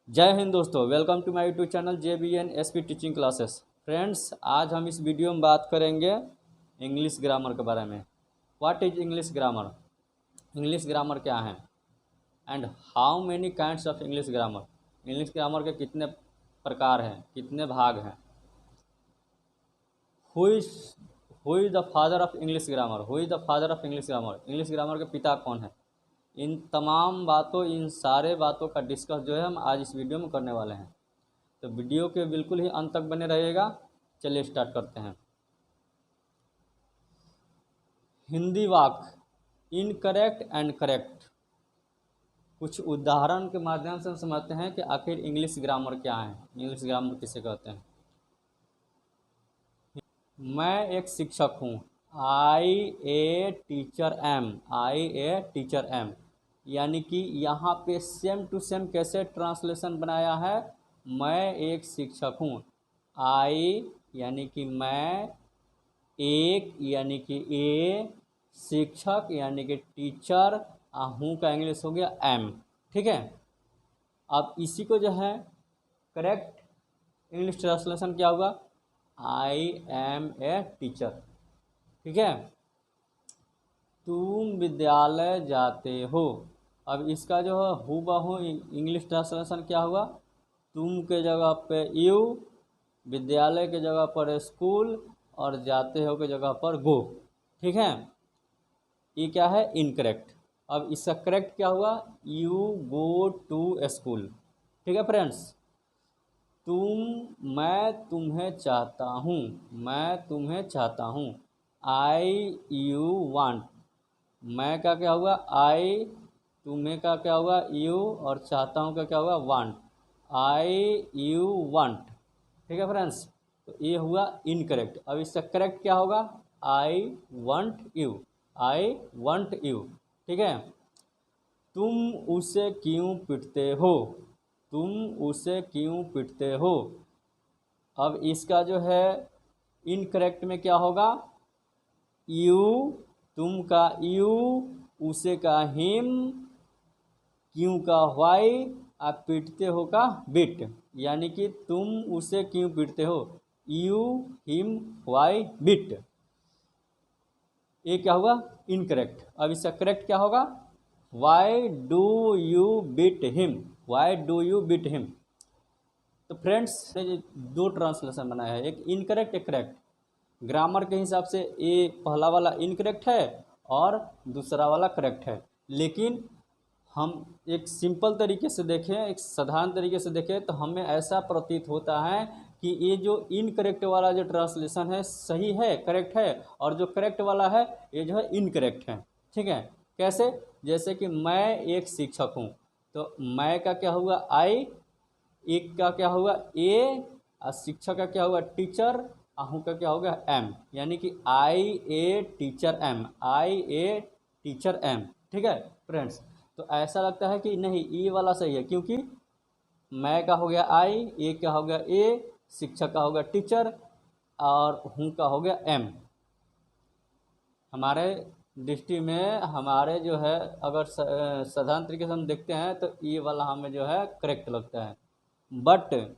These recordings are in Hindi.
जय हिंद दोस्तों, welcome to my YouTube channel JBN SP teaching classes. Friends, आज हम इस वीडियो में बात करेंगे इंग्लिश ग्रामर के बारे में। What is English grammar? English grammar क्या है and how many kinds of English grammar? English grammar के कितने प्रकार हैं, कितने भाग हैं? Who is the father of English grammar? Who is the father of English grammar? English grammar के पिता कौन है? इन तमाम बातों, इन सारे बातों का डिस्कस जो है हम आज इस वीडियो में करने वाले हैं। तो वीडियो के बिल्कुल ही अंत तक बने रहिएगा। चलिए स्टार्ट करते हैं। हिंदी वाक्य इनकरेक्ट एंड करेक्ट। कुछ उदाहरण के माध्यम से हम समझते हैं कि आखिर इंग्लिश ग्रामर क्या है, इंग्लिश ग्रामर किसे कहते हैं। मैं एक शिक्षक हूँ। I a teacher am. I a teacher am, यानी कि यहाँ पे सेम टू सेम कैसे ट्रांसलेशन बनाया है। मैं एक शिक्षक हूँ। आई यानी कि मैं, एक यानी कि ए, शिक्षक यानी कि टीचर, हूँ का इंग्लिश हो गया एम। ठीक है। अब इसी को जो है करेक्ट इंग्लिश ट्रांसलेशन क्या होगा? I am a teacher. ठीक है। तुम विद्यालय जाते हो। अब इसका जो है हूबहू इंग्लिश ट्रांसलेशन क्या हुआ? तुम के जगह पे यू, विद्यालय के जगह पर स्कूल, और जाते हो के जगह पर गो। ठीक है। ये क्या है? इनकरेक्ट। अब इसका करेक्ट क्या हुआ? You go to school. ठीक है फ्रेंड्स। मैं तुम्हें चाहता हूँ। मैं तुम्हें चाहता हूँ। आई यू वांट। मैं का क्या हुआ? आई, तुम्हें का क्या हुआ? यू, और चाहता हूँ का क्या हुआ? वांट। I you want. ठीक है फ्रेंड्स। तो ये हुआ इनकरेक्ट। अब इसका करेक्ट क्या होगा? I want you. I want you. ठीक है। तुम उसे क्यों पीटते हो? तुम उसे क्यों पीटते हो? अब इसका जो है इनकरेक्ट में क्या होगा? यू, तुम का यू, उसे का हिम, क्यों का व्हाई, आप पीटते हो का बिट। यानी कि तुम उसे क्यों पीटते हो? You, him, why, beat. ये क्या हुआ? इनकरेक्ट। अब इसका करेक्ट क्या होगा? Why do you beat him? Why do you beat him? तो फ्रेंड्स, दो ट्रांसलेशन बनाया है, एक इनकरेक्ट एक करेक्ट। ग्रामर के हिसाब से ये पहला वाला इनकरेक्ट है और दूसरा वाला करेक्ट है। लेकिन हम एक सिंपल तरीके से देखें, एक साधारण तरीके से देखें, तो हमें ऐसा प्रतीत होता है कि ये जो इनकरेक्ट वाला जो ट्रांसलेशन है सही है, करेक्ट है, और जो करेक्ट वाला है ये जो है इनकरेक्ट है। ठीक है। कैसे? जैसे कि मैं एक शिक्षक हूँ, तो मैं का क्या हुआ? आई, एक का क्या हुआ? ए, और शिक्षक का क्या हुआ? टीचर, आहू का क्या होगा? एम। यानी कि I a teacher am. I a teacher am. ठीक है फ्रेंड्स। तो ऐसा लगता है कि नहीं, ये वाला सही है, क्योंकि मैं का हो गया आई, ए का हो गया ए, शिक्षक का हो गया टीचर, और हूँ का हो गया एम। हमारे दृष्टि में हमारे जो है, अगर साधारण तरीके से हम देखते हैं तो ये वाला हमें जो है करेक्ट लगता है। बट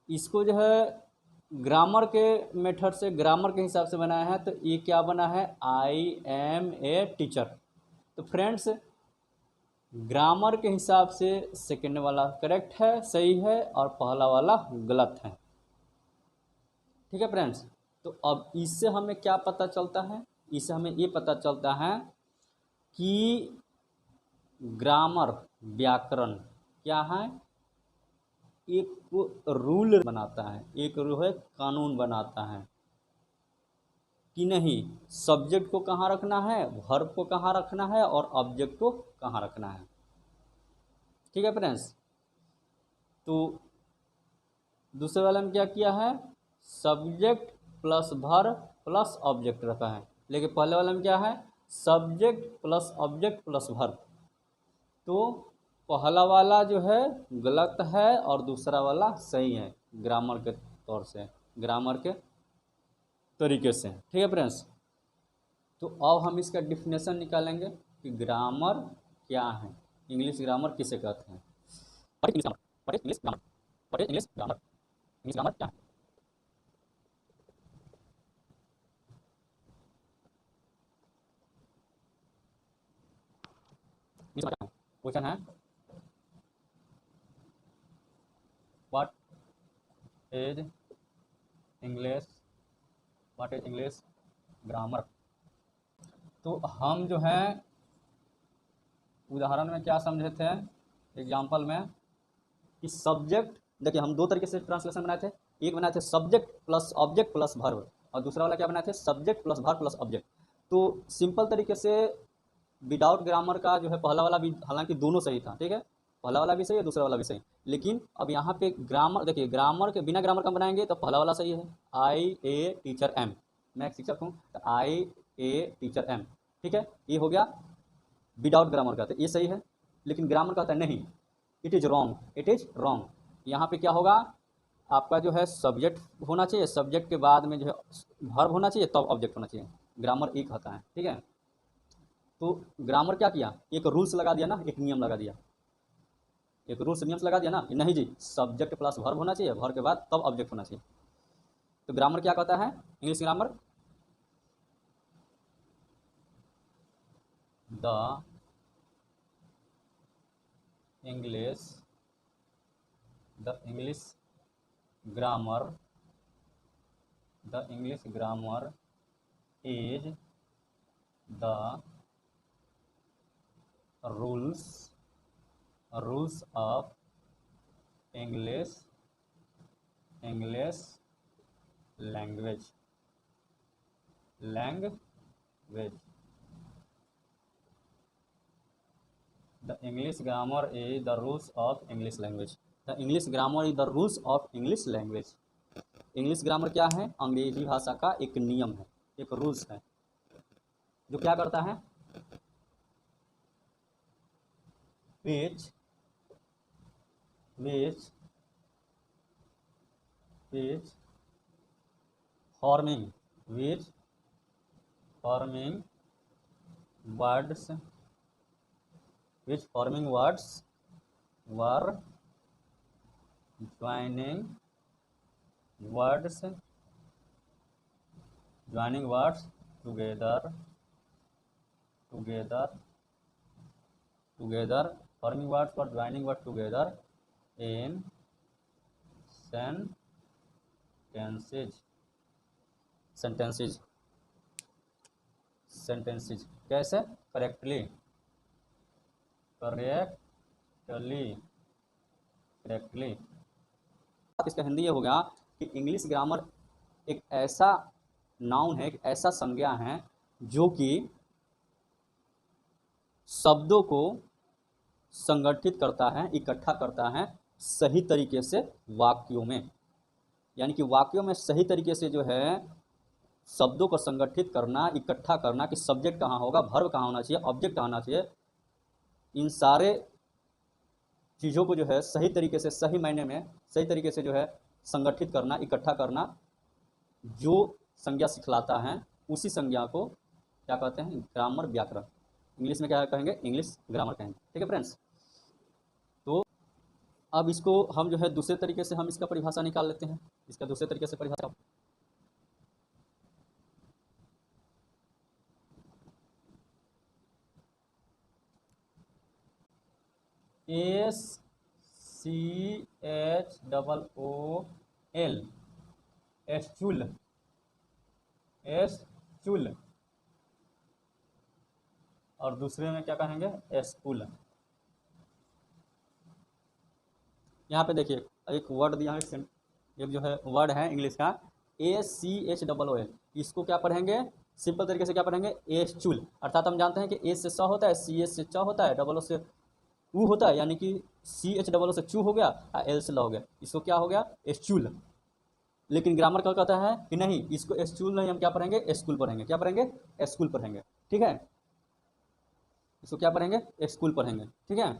इसको जो है ग्रामर के मेथड से, ग्रामर के हिसाब से बनाया है, तो ये क्या बना है? I am a teacher. तो फ्रेंड्स, ग्रामर के हिसाब से सेकंड वाला करेक्ट है, सही है, और पहला वाला गलत है। ठीक है फ्रेंड्स। तो अब इससे हमें क्या पता चलता है? इससे हमें ये पता चलता है कि ग्रामर, व्याकरण क्या है? एक रूल बनाता है, एक जो है कानून बनाता है कि नहीं, सब्जेक्ट को कहाँ रखना है, वर्ब को कहाँ रखना है, और ऑब्जेक्ट को कहाँ रखना है। ठीक है फ्रेंड्स। तो दूसरे वाले में क्या किया है? Subject plus verb plus object रखा है। लेकिन पहले वाले में क्या है? Subject plus object plus verb. तो पहला वाला जो है गलत है और दूसरा वाला सही है, ग्रामर के तौर से, ग्रामर के तरीके से। ठीक है फ्रेंड्स। तो अब हम इसका डिफिनेशन निकालेंगे कि ग्रामर क्या है, इंग्लिश ग्रामर किसे कहते हैं। What is English grammar, what is English grammar, English grammar क्या है? क्वेश्चन है what is English, what is English grammar. तो हम जो है उदाहरण में क्या समझे थे, एग्जाम्पल में, कि सब्जेक्ट, देखिए हम दो तरीके से ट्रांसलेशन बनाए थे, एक बनाए थे subject plus object plus verb, और दूसरा वाला क्या बनाए थे, subject plus verb plus object. तो सिंपल तरीके से विदाउट ग्रामर का जो है पहला वाला भी, हालांकि दोनों सही था, ठीक है, पहला वाला भी सही है, दूसरा वाला भी सही, लेकिन अब यहाँ पे ग्रामर देखिए, ग्रामर के बिना ग्रामर का बनाएंगे तो पहला वाला सही है, आई ए टीचर एम, मैं एक शिक्षक हूँ, तो आई ए टीचर एम, ठीक है, ये हो गया विदाउट ग्रामर का, तो ये सही है। लेकिन ग्रामर कहता है नहीं, it is wrong, it is wrong. यहाँ पे क्या होगा, आपका जो है सब्जेक्ट होना चाहिए, सब्जेक्ट के बाद में जो है वर्ब होना चाहिए, तब ऑब्जेक्ट होना चाहिए, ग्रामर एक होता है, ठीक है। तो ग्रामर क्या किया, एक रूल्स लगा दिया ना, एक नियम लगा दिया, एक रूल्स नियम्स लगा दिया ना, नहीं जी सब्जेक्ट प्लस वर्ब होना चाहिए, वर्ब के बाद तब ऑब्जेक्ट होना चाहिए। तो ग्रामर क्या कहता है, English grammar, the English, the English grammar, the English grammar is the rules, rules of English, English language, language. The English grammar is the rules of English language. The English grammar is the rules of English language. English grammar क्या है, अंग्रेजी भाषा का एक नियम है, एक रूल्स है, जो क्या करता है, which forming, which forming words, which forming words were joining words, joining words together, together, together, forming words for joining words together in sentences, sentences, sentences, कैसे, करेक्टली, करेक्टली, करेक्टली। इसका हिंदी ये हो गया कि इंग्लिश ग्रामर एक ऐसा नाउन है, एक ऐसा संज्ञा है जो कि शब्दों को संगठित करता है, इकट्ठा करता है सही तरीके से वाक्यों में, यानी कि वाक्यों में सही तरीके से जो है शब्दों को संगठित करना, इकट्ठा करना, कि सब्जेक्ट कहाँ होगा, वर्ब कहाँ होना चाहिए, ऑब्जेक्ट कहाँ होना चाहिए, इन सारे चीज़ों को जो है सही तरीके से, सही मायने में सही तरीके से जो है संगठित करना, इकट्ठा करना, जो संज्ञा सिखलाता है उसी संज्ञा को क्या कहते हैं, ग्रामर, व्याकरण, इंग्लिश में क्या कहेंगे, इंग्लिश ग्रामर कहेंगे, ठीक है फ्रेंड्स। तो अब इसको हम जो है दूसरे तरीके से हम इसका परिभाषा निकाल लेते हैं, इसका दूसरे तरीके से परिभाषा, S C H double O L, school, school, और दूसरे में क्या कहेंगे, एस्कुल। यहाँ पे देखिए एक वर्ड दिया है, एक जो है वर्ड है इंग्लिश का, ACHOOL, इसको क्या पढ़ेंगे, सिंपल तरीके से क्या पढ़ेंगे, एस्चुल, अर्थात हम जानते हैं कि ए से स होता है, CS से च होता है, डबल ओ से ऊ होता है, यानी कि CH से चू हो गया, L से ल हो गया, इसको क्या हो गया, एस्चुल। लेकिन ग्रामर क्या कहता है कि नहीं, इसको एस्चुल नहीं, हम क्या पढ़ेंगे, स्कूल पढ़ेंगे, क्या पढ़ेंगे, स्कूल पढ़ेंगे, ठीक है, इसको क्या पढ़ेंगे, स्कूल पढ़ेंगे, ठीक है।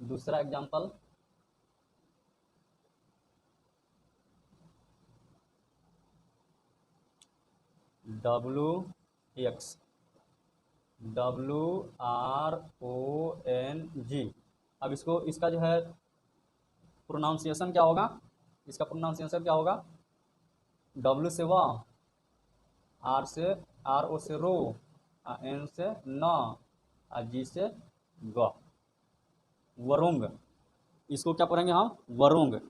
दूसरा एग्जाम्पल, WX, WRONG, अब इसको इसका जो है प्रोनाउंसिएशन क्या होगा, इसका प्रोनाउंसिएशन क्या होगा, डब्ल्यू से वाह, आर से आर ओ से रो, एन से न, जी से ग, वरुंग। इसको क्या पढ़ेंगे हम, वरुंग।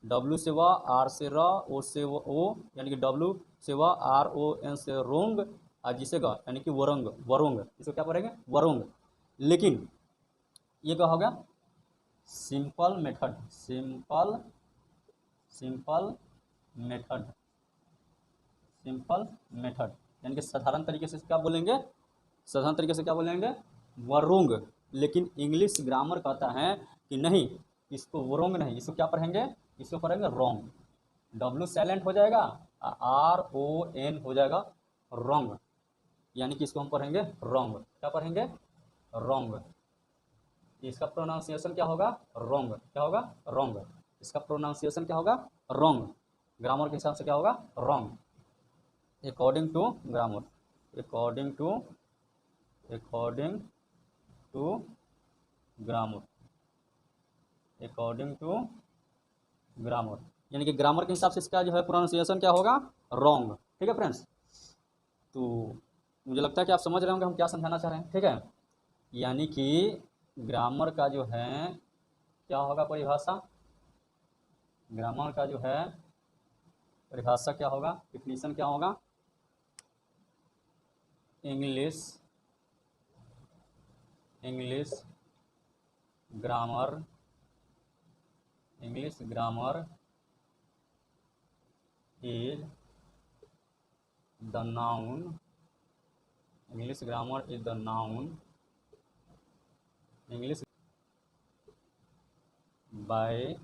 डब्ल्यू से वा, आर से र, ओ से ओ, यानी कि डब्ल्यू से वा, आर ओ एन से रोंग, और जी से ग, यानी कि वरुंग, वरुंग। इसको क्या पढ़ेंगे, वरुंग। लेकिन ये क्या होगा, simple method, simple simple method, simple method, यानी कि साधारण तरीके से क्या बोलेंगे, साधारण तरीके से क्या बोलेंगे, वरुंग। लेकिन इंग्लिश ग्रामर कहता है कि नहीं, इसको वरुंग नहीं, इसको क्या पढ़ेंगे, इसको पढ़ेंगे रोंग। डब्ल्यू साइलेंट हो जाएगा, आर ओ एन हो जाएगा रोंग, यानी कि इसको हम पढ़ेंगे रोंग। क्या पढ़ेंगे, रोंग। इसका प्रोनाउंसिएशन क्या होगा, रोंग। क्या होगा, रोंग। इसका प्रोनाउंसिएशन क्या होगा, रोंग। ग्रामर के हिसाब से क्या होगा, wrong. According to grammar, according to grammar, according to grammar, यानी कि ग्रामर के हिसाब से इसका जो है प्रोनाउंसिएशन क्या होगा, रॉन्ग। ठीक है फ्रेंड्स, तो मुझे लगता है कि आप समझ रहे होंगे हम क्या समझाना चाह रहे हैं। ठीक है, यानी कि ग्रामर का जो है क्या होगा परिभाषा, ग्रामर का जो है परिभाषा क्या होगा, डिफिनीशन क्या होगा, English grammar, English grammar is the noun, English grammar is the noun, English by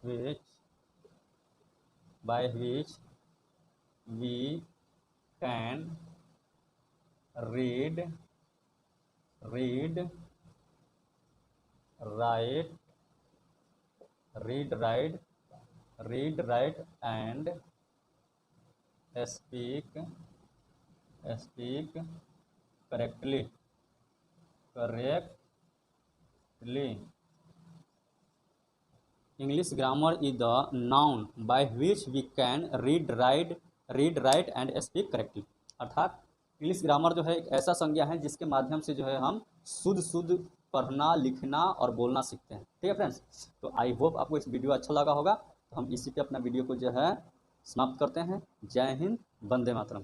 which we can read, write and speak correctly. English grammar is the noun by which we can read, write and speak correctly. अर्थात इंग्लिश ग्रामर जो है एक ऐसा संज्ञा है जिसके माध्यम से जो है हम शुद्ध पढ़ना, लिखना और बोलना सीखते हैं। ठीक है फ्रेंड्स, तो आई होप आपको इस वीडियो अच्छा लगा होगा। तो हम इसी पे अपना वीडियो को जो है समाप्त करते हैं। जय हिंद, वंदे मातरम।